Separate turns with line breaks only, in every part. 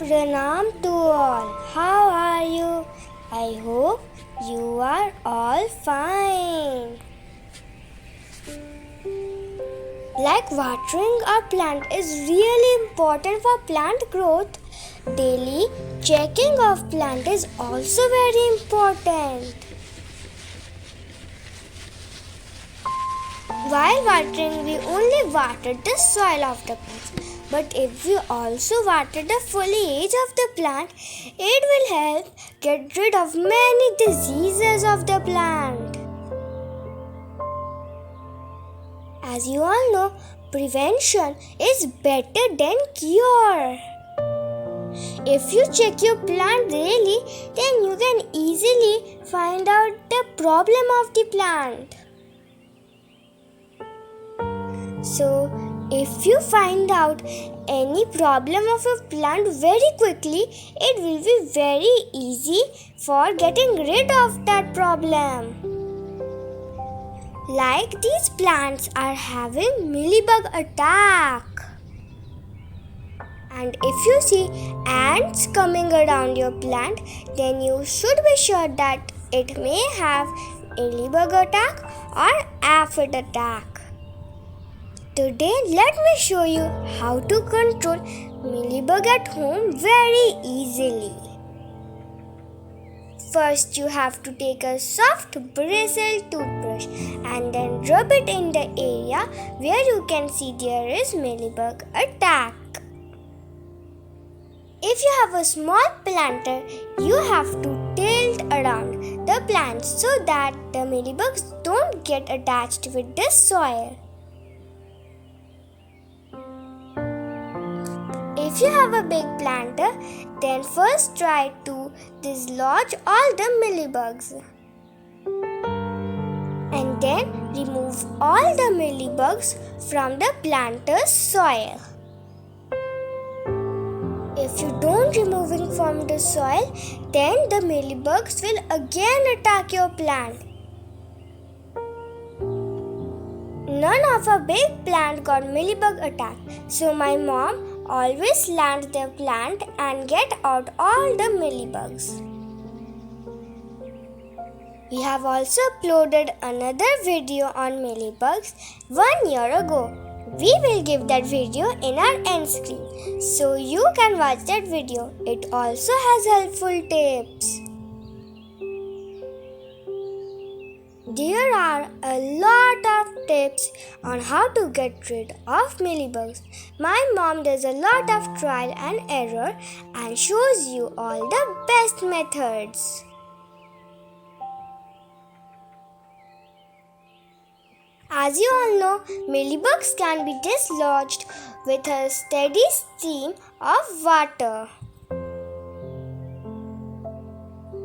Pranam to all. How are you? I hope you are all fine. Like watering our plant is really important for plant growth, daily checking of plant is also very important. While watering, we only water the soil of the plants. But if we also water the foliage of the plant, it will help get rid of many diseases of the plant. As you all know, prevention is better than cure. If you check your plant daily, then you can easily find out the problem of the plant. So, if you find out any problem of a plant very quickly, it will be very easy for getting rid of that problem. Like these plants are having mealybug attack. And if you see ants coming around your plant, then you should be sure that it may have mealybug attack or aphid attack. Today, let me show you how to control mealybug at home very easily. First, you have to take a soft bristle toothbrush and then rub it in the area where you can see there is mealybug attack. If you have a small planter, you have to tilt around the plant so that the mealybugs don't get attached with the soil. If you have a big planter, then first try to dislodge all the mealybugs. And then remove all the mealybugs from the planter's soil. If you don't remove it from the soil, then the mealybugs will again attack your plant. None of our big plant got mealybug attack, so my mom always land the plant and get out all the mealybugs. We have also uploaded another video on mealybugs 1 year ago. We will give that video in our end screen, so you can watch that video. It also has helpful tips. There are a lot of tips on how to get rid of mealybugs. My mom does a lot of trial and error and shows you all the best methods. As you all know, mealybugs can be dislodged with a steady stream of water.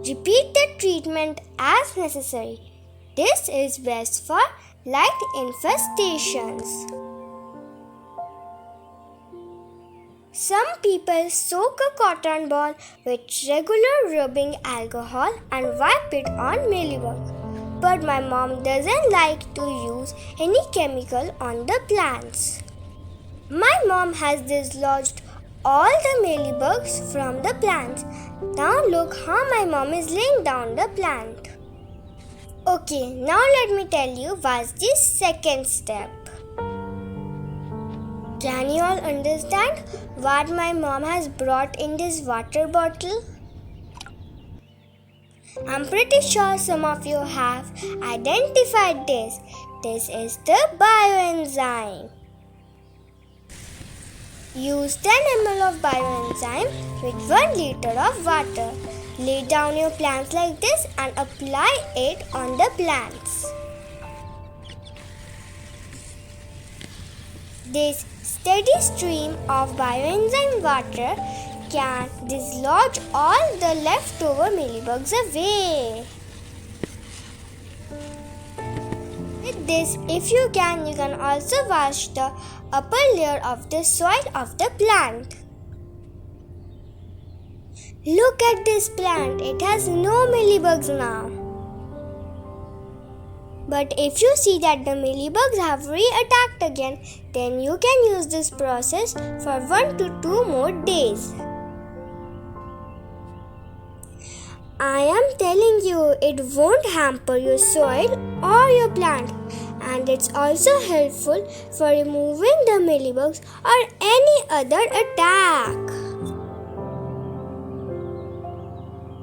Repeat the treatment as necessary. This is best for light infestations. Some people soak a cotton ball with regular rubbing alcohol and wipe it on mealybugs. But my mom doesn't like to use any chemical on the plants. My mom has dislodged all the mealybugs from the plants. Now look how my mom is laying down the plant. Okay, now let me tell you what's the second step. Can you all understand what my mom has brought in this water bottle? I'm pretty sure some of you have identified this. This is the bioenzyme. Use 10 ml of bioenzyme with 1 liter of water. Lay down your plants like this and apply it on the plants. This steady stream of bioenzyme water can dislodge all the leftover mealybugs away. With this, if you can also wash the upper layer of the soil of the plant. Look at this plant, it has no mealybugs now. But if you see that the mealybugs have re-attacked again, then you can use this process for 1 to 2 more days. I am telling you, it won't hamper your soil or your plant, and it's also helpful for removing the mealybugs or any other attack.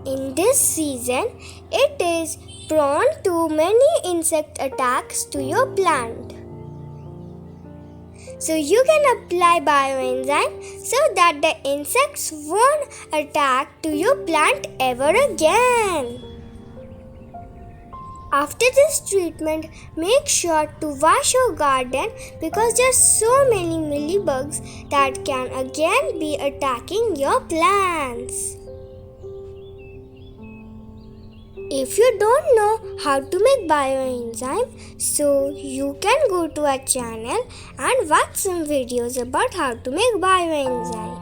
In this season, it is prone to many insect attacks to your plant. So you can apply bioenzymes so that the insects won't attack to your plant ever again. After this treatment, make sure to wash your garden because there are so many mealybugs that can again be attacking your plants. If you don't know how to make bioenzyme, so you can go to our channel and watch some videos about how to make bioenzyme.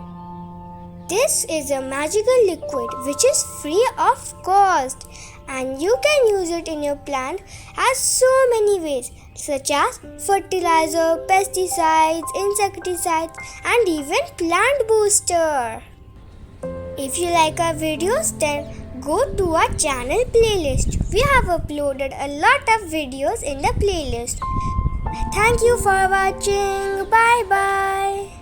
This is a magical liquid which is free of cost, and you can use it in your plant as so many ways such as fertilizer, pesticides, insecticides, and even plant booster. If you like our videos, then go to our channel playlist. We have uploaded a lot of videos in the playlist. Thank you for watching. Bye bye.